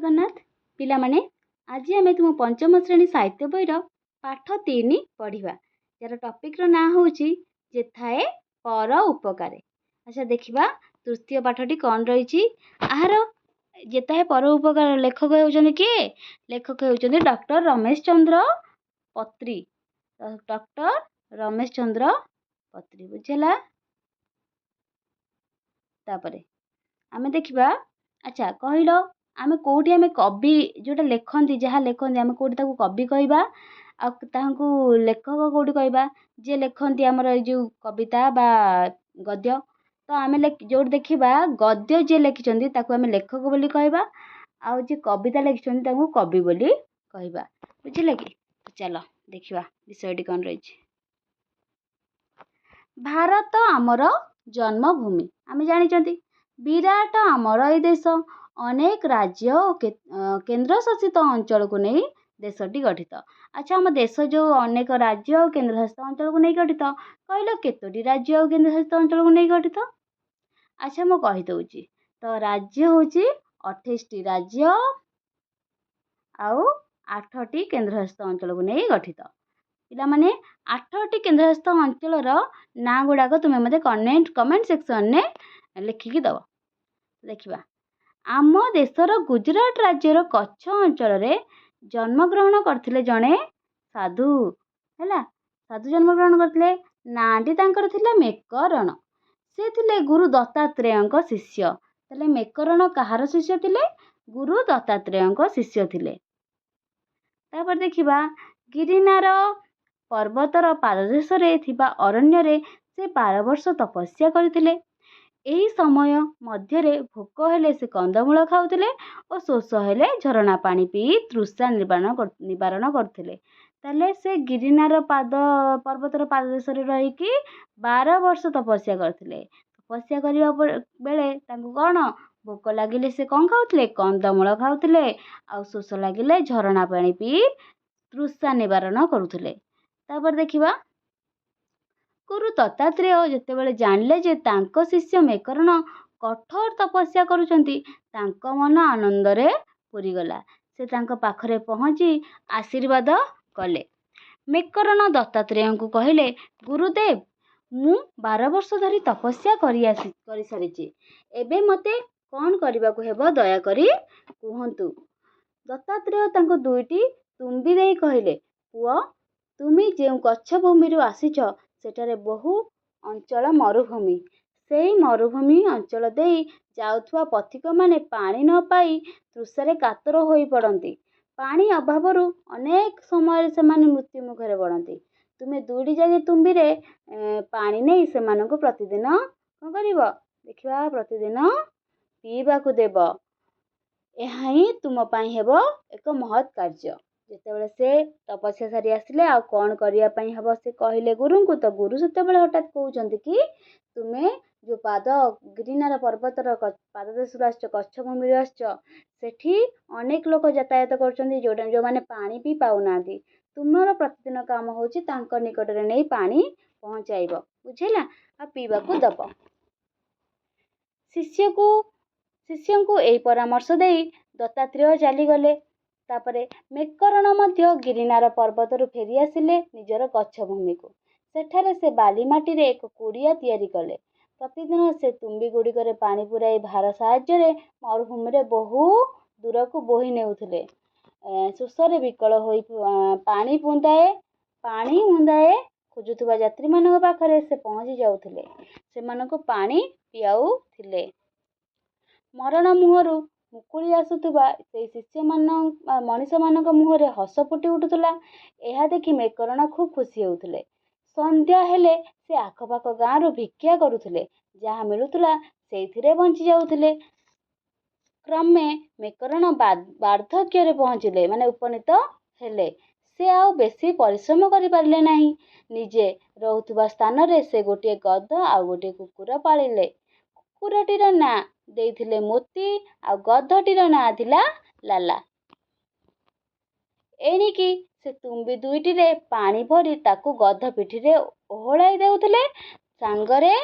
ଜଗନ୍ନାଥ ପିଲାମାନେ ଆଜି ଆମେ ତୁମ ପଞ୍ଚମ ଶ୍ରେଣୀ ସାହିତ୍ୟ ବହିର ପାଠ 3 ପଢ଼ିବା ଯାର ଟପିକ୍ର ନାଁ ହେଉଛି ଯେଥାଏ ପର ଉପକାରେ। ଆଚ୍ଛା ଦେଖିବା ତୃତୀୟ ପାଠଟି କ'ଣ ରହିଛି। ଆହାର ଯେଥାଏ ପର ଉପକାର ଲେଖକ ହେଉଛନ୍ତି କିଏ? ଲେଖକ ହେଉଛନ୍ତି ଡକ୍ଟର ରମେଶ ଚନ୍ଦ୍ର ପତ୍ରୀ। ଡକ୍ଟର ରମେଶ ଚନ୍ଦ୍ର ପତ୍ରୀ ବୁଝିଲା। ତାପରେ ଆମେ ଦେଖିବା। ଆଚ୍ଛା କହିଲ ଆମେ କୋଉଠି ଆମେ କବି जोटा लेखती जहाँ लेखती आम कौटी ताकू कवि कहवा आकु लेखक कौटी कहवा जे लेखती आमर जो कविता बा गद्य तो आम जो देखा गद्य जे लिखिं ताकू आम लेखक बोली कहवा आउ जे कविता लिखिं ताकू कवि बोली कहवा बुझिले कि। चलो देखिवा विषयटी कौन रही। भारत आमर जन्मभूमि आम जानी विराट आमर ए देश अनेक राज्य और केन्द्र शासित अंचल को नहीं देशटी गठित। अच्छा आम देश जो अनेक राज्य और केन्द्र शासित अंचल को नहीं गठित कहल केतोटी राज्य और केन्द्र शासित अंचल को नहीं गठित। अच्छा मु कहीदे तो राज्य हूँ 28टी राज्य आउ 8टी केन्द्र शासित अंचल को नहीं गठित। पिला माने 8टी केन्द्र शासित अंचल ना गुड़ाक तुम्हें मत कमेंट सेक्शन में लिखिकी दब। देखिबा आम देशर गुजरात राज्यर कच्छ अंचल जन्मग्रहण करथिले जणे साधु हैला। साधु जन्मग्रहण करथिले नाटी तांकर थिला मेकरण। से थिले गुरु दत्तात्रेयଙ୍କ शिष्य। तले मेकरण कहार शिष्य थिले? गुरु दत्तात्रेयଙ୍କ शिष्य थिले। तापर देखिबा गिरिनार पर्वतर पाददेश रे थिबा अरण्य रे से 12 वर्ष तपस्या करथिले। एही समय मध्यरे भोक हेले से कंदमूल खाउथिले और शोष हेले झरणा पानी पी तृषा निवारण करथिले। ताले से गिरिनार पर्वतर पाददेश रे रही 12 वर्ष तपस्या करथिले। तपस्या करिया बेले तांको कोन भोक लागिले से कोन खाउथिले? कंदमूल खाउथिले आ शोष लागिले झरणा पानी पी तृषा निवारण करुथिले। तापर देखिबा गुरु दत्तात्रेय जेतेबेले जानिले जे तांको शिष्य मेकरण कठोर तपस्या करुचंती तांको मन आनंद रे पूरीगला। से तांको पाखरे पहुंची आशीर्वाद कले। मेकरण दत्तात्रेय को कहले गुरुदेव मु 12 वर्ष धरी तपस्या करि सारिची एबे मते कोन करबाकू हेबो दया करी कुहंतु। दत्तात्रेय तांको दुईटी तुम्बी देई कहले पुओ तुमी जे कच्छ भूमि रु आसीच सेठारे बहु अंचल मरुभूमि सेही मरुभूमि अंचल देई जाउथुवा पथिक माने पानी न पाई तृषारे कातर होई पड़ती। पानी अभावरु अनेक समय से मृत्यु मुखरे पड़ती। तुमे दुईटी जागे तुम्बी रे पानी नहीं से प्रतिदिन कौन कर देखा प्रतिदिन पीवाकू देव। यह ही तुम पाई हेबो एक महत् कार्य। जेतेबेले से तपस्या सारी आसिले आ कौन करने हम से कहले गुरु को तो गुरु से हठात कहते कि तुम्हें जो पाद गिरिनार पर्वतर पाददेश आस कच्छ भूमि आसी अनेक लोक यातायात कर जो मैंने पानी पी पाऊना तुमर प्रतिदिन काम हूँ निकट में नहीं पानी पहुँचाइब बुझेगा आ पीवाकू दब। शिष्य को यही परामर्श दे दत्तात्रेय चलीगले। तापरे मेकरण मध्य गिरिनार पर्वतर फेरी आसिले निजर कच्छ भूमि को। सेठारे से बाली माटी रे एक कुड़िया तैयारी कले। प्रतिदिन से तुम्बी गुड़िक पानी पुराई भार साहाय्य मरुभूमि रे बहु दूर को बोही नेउथिले। शोषरे विकल होई पानी बुंदाए खोजुथुवा यात्री मानक पाखरे से पहुंची जाउथिले। सेमानको पानी पियाउथिले। मरण मुहरु मुकुली आसुथुवा से शिष्य मनीष मानक मुहरे हस फुटी उठुला। यह देखि मेकरण खूब खुशी होउथिले। संध्या हेले से आखपाख गाँव भिक्षा करुथिले। जहाँ मिलुथुला सेइथिरे बंची जाउथिले। क्रमे मेकरण वार्धक्य पहुँचिले माने उपनीत हेले। से आउ बेसी परिश्रम करि पारले नाही। निजे रहुथुवा स्थान रे से गोटे गध आ गोटे कुकुर पालिले। कुकुरटीर ना देइथिले मोती आ गधटीर ना थिला लाला। एणिकी से तुम्बी दुईटी रे पानी भरी ताकू गध पिठी रे ओहळाई देउथिले। सांगरे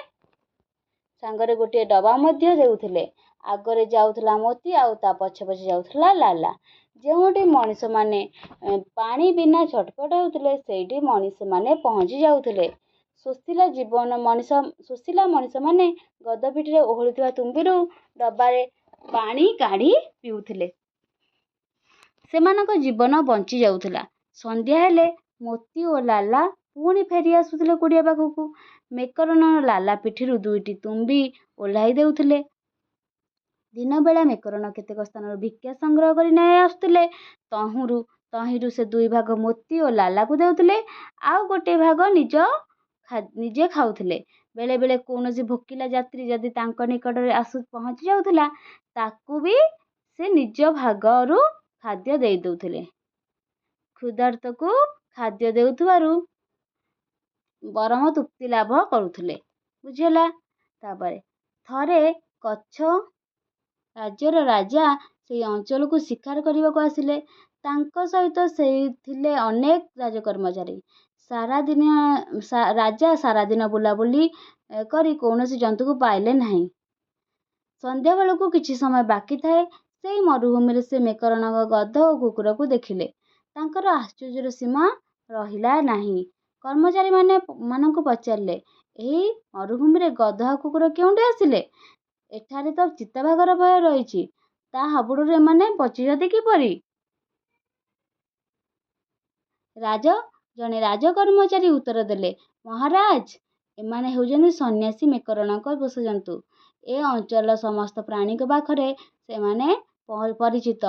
गोटे डबा मध्य देउथिले। ଆଗରେ ଯାଉଥିଲା ମୋତି ଆଉ ତା ପଛେ ପଛେ ଯାଉଥିଲା ଲାଲା। ଯେଉଁଠି ମଣିଷମାନେ ପାଣି ବିନା ଛଟପଟ ହେଉଥିଲେ ସେଇଠି ମଣିଷମାନେ ପହଞ୍ଚି ଯାଉଥିଲେ। ଶୋଷିଲା ମଣିଷମାନେ ଗଧ ପିଠିରେ ଓହଳୁଥିବା ତୁମ୍ବିରୁ ଡବାରେ ପାଣି କାଢ଼ି ପିଉଥିଲେ। ସେମାନଙ୍କ ଜୀବନ ବଞ୍ଚି ଯାଉଥିଲା। ସନ୍ଧ୍ୟା ହେଲେ ମୋତି ଓ ଲାଲା ପୁଣି ଫେରି ଆସୁଥିଲେ କୁଡ଼ିଆ ପାଖକୁ। ମେକରଣ ଲାଲା ପିଠିରୁ 2ଟି ତୁମ୍ବି ଓହ୍ଲାଇ ଦେଉଥିଲେ। ଦିନବେଳା ମେକରଣ କେତେକ ସ୍ଥାନରୁ ଭିକ୍ଷା ସଂଗ୍ରହ କରି ନେଇ ଆସୁଥିଲେ। ତହିଁରୁ ସେ 2 ଭାଗ ମୋତି ଓ ଲାଲାକୁ ଦେଉଥିଲେ, ଆଉ ଗୋଟିଏ ଭାଗ ନିଜେ ଖାଉଥିଲେ। ବେଳେ ବେଳେ କୌଣସି ଭୋକିଲା ଯାତ୍ରୀ ଯଦି ତାଙ୍କ ନିକଟରେ ପହଞ୍ଚି ଯାଉଥିଲା, ତାକୁ ବି ସେ ନିଜ ଭାଗରୁ ଖାଦ୍ୟ ଦେଇ ଦେଉଥିଲେ। କ୍ଷୁଧାର୍ତ୍ତକୁ ଖାଦ୍ୟ ଦେଉଥିବାରୁ ବରଂ ତୃପ୍ତି ଲାଭ କରୁଥିଲେ। ବୁଝିହେଲା? ତାପରେ ଥରେ କଚ୍ଛ ରାଜ୍ୟର ରାଜା ସେହି ଅଞ୍ଚଳକୁ ଶିକାର କରିବାକୁ ଆସିଲେ। ତାଙ୍କ ସହିତ ଥିଲେ ଅନେକ ରାଜକର୍ମଚାରୀ। ରାଜା ସାରାଦିନ ବୁଲାବୁଲି କରି କୌଣସି ଜନ୍ତୁକୁ ପାଇଲେ ନାହିଁ। ସନ୍ଧ୍ୟାବେଳକୁ କିଛି ସମୟ ବାକି ଥାଏ। ସେହି ମରୁଭୂମିରେ ସେ ମେକରଣଙ୍କ ଗଧ ଓ କୁକୁରକୁ ଦେଖିଲେ। ତାଙ୍କର ଆଶ୍ଚର୍ଯ୍ୟର ସୀମା ରହିଲା ନାହିଁ। କର୍ମଚାରୀମାନଙ୍କୁ ପଚାରିଲେ, ଏହି ମରୁଭୂମିରେ ଗଧ ଆଉ କୁକୁର କେଉଁଠୁ ଆସିଲେ? ଏଠାରେ ତ ଚିତାବାଘର ଭୟ ରହିଛି, ତା ହାବୁଡ଼ରୁ ଏମାନେ ବଞ୍ଚିଛନ୍ତି କିପରି? ଜଣେ ରାଜକର୍ମଚାରୀ ଉତ୍ତର ଦେଲେ, ମହାରାଜ, ଏମାନେ ହେଉଛନ୍ତି ସନ୍ନ୍ୟାସୀ ମେକରଣଙ୍କ ପୋଷଜନ୍ତୁ। ଏ ଅଞ୍ଚଳର ସମସ୍ତ ପ୍ରାଣୀଙ୍କ ପାଖରେ ସେମାନେ ପରିଚିତ।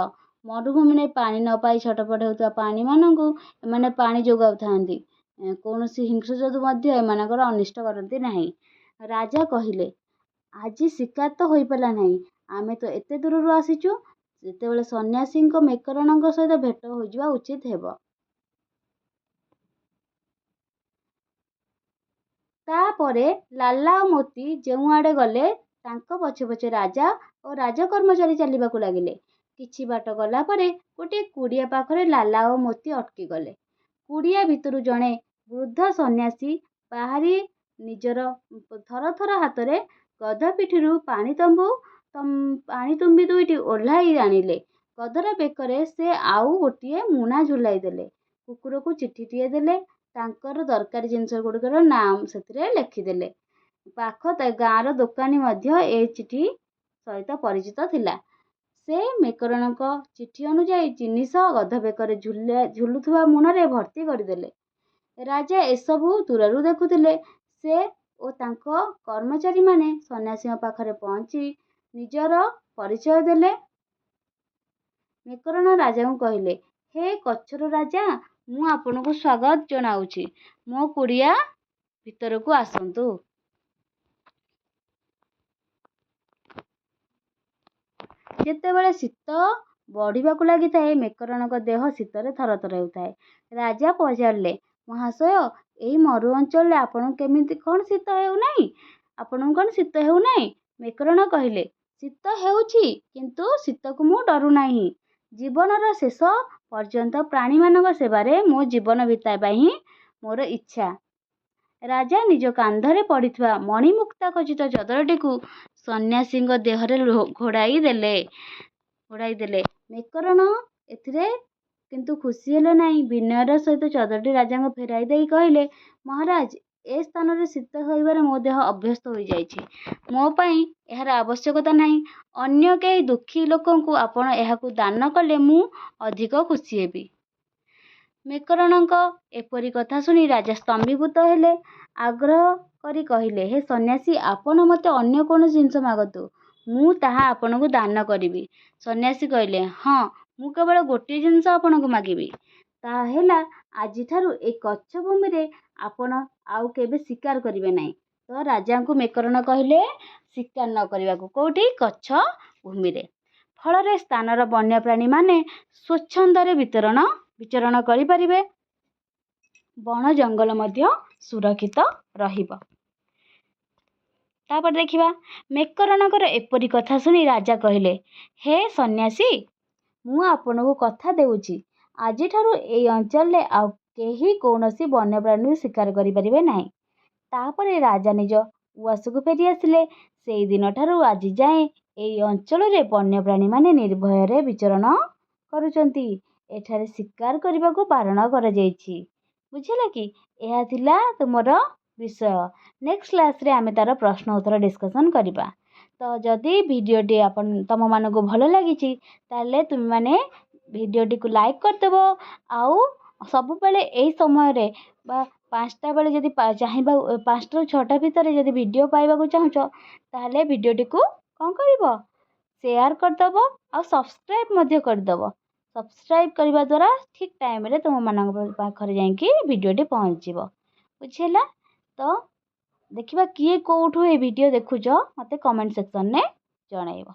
ମରୁଭୂମିରେ ପାଣି ନ ପାଇ ଛଟପଟ ହେଉଥିବା ପ୍ରାଣୀମାନଙ୍କୁ ଏମାନେ ପାଣି ଯୋଗାଉଥାନ୍ତି। କୌଣସି ହିଂସ୍ର ଜନ୍ତୁ ମଧ୍ୟ ଏମାନଙ୍କର ଅନିଷ୍ଟ କରନ୍ତି ନାହିଁ। ରାଜା କହିଲେ, ଆଜି ଶିକାର ତ ହୋଇପାରିଲା ନାହିଁ। ଆମେ ତ ଏତେ ଦୂରରୁ ଆସିଛୁ। ଯେତେବେଳେ ସନ୍ନ୍ୟାସୀଙ୍କ ମେକରଣଙ୍କ ସହିତ ଭେଟ ହୋଇଯିବା ଉଚିତ ହେବ। ତାପରେ ଲାଲା ଓ ମୋତି ଯେଉଁଆଡ଼େ ଗଲେ, ତାଙ୍କ ପଛେ ପଛେ ରାଜା ଓ ରାଜକର୍ମଚାରୀ ଚାଲିବାକୁ ଲାଗିଲେ। କିଛି ବାଟ ଗଲା ପରେ ଗୋଟିଏ କୁଡ଼ିଆ ପାଖରେ ଲାଲା ଓ ମୋତି ଅଟକିଗଲେ। କୁଡ଼ିଆ ଭିତରୁ ଜଣେ ବୃଦ୍ଧ ସନ୍ନ୍ୟାସୀ ବାହାରି ନିଜର ଥରଥର ହାତରେ ଗଧ ପିଠିରୁ ପାଣି ତୁମ୍ବି 2ଟି ଓହ୍ଲାଇ ଆଣିଲେ। ଗଧର ବେକରେ ସେ ଆଉ ଗୋଟିଏ ମୁଣା ଝୁଲାଇ ଦେଲେ। କୁକୁରକୁ ଚିଠିଟିଏ ଦେଲେ। ତାଙ୍କର ଦରକାରୀ ଜିନିଷଗୁଡ଼ିକର ନାମ ସେଥିରେ ଲେଖିଦେଲେ। ପାଖ ଗାଁର ଦୋକାନୀ ମଧ୍ୟ ଏ ଚିଠି ସହିତ ପରିଚିତ ଥିଲା। ସେ ମେକରଣଙ୍କ ଚିଠି ଅନୁଯାୟୀ ଜିନିଷ ଗଧ ବେକରେ ଝୁଲୁଥିବା ମୁଣାରେ ଭର୍ତ୍ତି କରିଦେଲେ। ରାଜା ଏସବୁ ଦୂରରୁ ଦେଖୁଥିଲେ। ସେ ଓ ତାଙ୍କ କର୍ମଚାରୀମାନେ ସନ୍ନ୍ୟାସୀଙ୍କ ପାଖରେ ପହଞ୍ଚି ନିଜର ପରିଚୟ ଦେଲେ। ମେକରଣ ରାଜାଙ୍କୁ କହିଲେ, ହେ କଚ୍ଛର ରାଜା, ମୁଁ ଆପଣଙ୍କୁ ସ୍ୱାଗତ ଜଣାଉଛି। ମୋ କୁଡ଼ିଆ ଭିତରକୁ ଆସନ୍ତୁ। ଯେତେବେଳେ ଶୀତ ବଢ଼ିବାକୁ ଲାଗିଥାଏ, ମେକରଣଙ୍କ ଦେହ ଶୀତରେ ଥରଥର ହେଉଥାଏ। ରାଜା ପଚାରିଲେ, ମହାଶୟ, ଏହି ମରୁ ଅଞ୍ଚଳରେ ଆପଣଙ୍କୁ କଣ ଶୀତ ହେଉନାହିଁ? ମେକରଣ କହିଲେ, ଶୀତ ହେଉଛି, କିନ୍ତୁ ଶୀତକୁ ମୁଁ ଡରୁନାହିଁ। ଜୀବନର ଶେଷ ପର୍ଯ୍ୟନ୍ତ ପ୍ରାଣୀମାନଙ୍କ ସେବାରେ ମୋ ଜୀବନ ବିତାଇବା ହିଁ ମୋର ଇଚ୍ଛା। ରାଜା ନିଜ କାନ୍ଧରେ ପଡ଼ିଥିବା ମଣିମୁକ୍ତା ଖଚିତ ଚଦରଟିକୁ ସନ୍ନ୍ୟାସୀଙ୍କ ଦେହରେ ଘୋଡ଼ାଇ ଦେଲେ। ମେକରଣ ଏଥିରେ କିନ୍ତୁ ଖୁସି ହେଲେ ନାହିଁ। ବିନୟର ସହିତ ଚଦରଟି ରାଜାଙ୍କୁ ଫେରାଇ ଦେଇ କହିଲେ, ମହାରାଜ, ଏ ସ୍ଥାନରେ ଶୀତ ସହିବାରେ ମୋ ଦେହ ଅଭ୍ୟସ୍ତ ହୋଇଯାଇଛି। ମୋ ପାଇଁ ଏହାର ଆବଶ୍ୟକତା ନାହିଁ। ଅନ୍ୟ କେହି ଦୁଃଖୀ ଲୋକଙ୍କୁ ଆପଣ ଏହାକୁ ଦାନ କଲେ ମୁଁ ଅଧିକ ଖୁସି ହେବି। ମେକରଣଙ୍କ ଏପରି କଥା ଶୁଣି ରାଜା ସ୍ତମ୍ଭୀଭୂତ ହେଲେ। ଆଗ୍ରହ କରି କହିଲେ, ହେ ସନ୍ନ୍ୟାସୀ, ଆପଣ ମୋତେ ଅନ୍ୟ କୌଣସି ଜିନିଷ ମାଗନ୍ତୁ, ମୁଁ ତାହା ଆପଣଙ୍କୁ ଦାନ କରିବି। ସନ୍ନ୍ୟାସୀ କହିଲେ, ହଁ, ମୁଁ କେବଳ ଗୋଟିଏ ଜିନିଷ ଆପଣଙ୍କୁ ମାଗିବି। ତାହା ହେଲା, ଆଜିଠାରୁ ଏ କଚ୍ଛ ଭୂମିରେ ଆପଣ ଆଉ କେବେ ଶିକାର କରିବେ ନାହିଁ। ତ ରାଜାଙ୍କୁ ମେକରଣ କହିଲେ ଶିକାର ନ କରିବାକୁ। କୋଉଠି? କଚ୍ଛ ଭୂମିରେ। ଫଳରେ ସ୍ଥାନର ବନ୍ୟପ୍ରାଣୀମାନେ ସ୍ୱଚ୍ଛନ୍ଦରେ ବିଚରଣ କରିପାରିବେ। ବଣ ଜଙ୍ଗଲ ମଧ୍ୟ ସୁରକ୍ଷିତ ରହିବ। ତାପରେ ଦେଖିବା, ମେକରଣଙ୍କର ଏପରି କଥା ଶୁଣି ରାଜା କହିଲେ, ହେ ସନ୍ନ୍ୟାସୀ, ମୁଁ ଆପଣଙ୍କୁ କଥା ଦେଉଛି, ଆଜିଠାରୁ ଏହି ଅଞ୍ଚଳରେ ଆଉ କେହି କୌଣସି ବନ୍ୟପ୍ରାଣୀକୁ ଶିକାର କରିପାରିବେ ନାହିଁ। ତାପରେ ରାଜା ନିଜ ଉଆସକୁ ଫେରି ଆସିଲେ। ସେହି ଦିନଠାରୁ ଆଜି ଯାଏଁ ଏହି ଅଞ୍ଚଳରେ ବନ୍ୟପ୍ରାଣୀମାନେ ନିର୍ଭୟରେ ବିଚରଣ କରୁଛନ୍ତି। ଏଠାରେ ଶିକାର କରିବାକୁ ବାରଣ କରାଯାଇଛି। ବୁଝିଲା କି? ଏହା ଥିଲା ତୁମର ବିଷୟ। ନେକ୍ସଟ କ୍ଲାସ୍ରେ ଆମେ ତା'ର ପ୍ରଶ୍ନ ଉତ୍ତର ଡିସ୍କସନ୍ କରିବା। ତ ଯଦି ଭିଡ଼ିଓଟି ତମମାନଙ୍କୁ ଭଲ ଲାଗିଛି ତାହେଲେ ତୁମେମାନେ ଭିଡ଼ିଓଟିକୁ ଲାଇକ୍ କରିଦେବ। ଆଉ ସବୁବେଳେ ଏହି ସମୟରେ ବା 5ଟା ବେଳେ ଯଦି ଚାହିଁବା 5ଟାରୁ 6ଟା ଭିତରେ ଯଦି ଭିଡ଼ିଓ ପାଇବାକୁ ଚାହୁଁଛ ତାହେଲେ ଭିଡ଼ିଓଟିକୁ କ'ଣ କରିବ? ସେୟାର କରିଦେବ ଆଉ ସବସ୍କ୍ରାଇବ୍ ମଧ୍ୟ କରିଦେବ। ସବସ୍କ୍ରାଇବ୍ କରିବା ଦ୍ୱାରା ଠିକ୍ ଟାଇମ୍ରେ ତୁମମାନଙ୍କ ପାଖରେ ଯାଇକି ଭିଡ଼ିଓଟି ପହଞ୍ଚିବ। ବୁଝିହେଲା? ତ ଦେଖିବା କିଏ କେଉଁଠୁ ଏ ଭିଡ଼ିଓ ଦେଖୁଛ ମୋତେ କମେଣ୍ଟ ସେକ୍ସନ୍ରେ ଜଣାଇବ।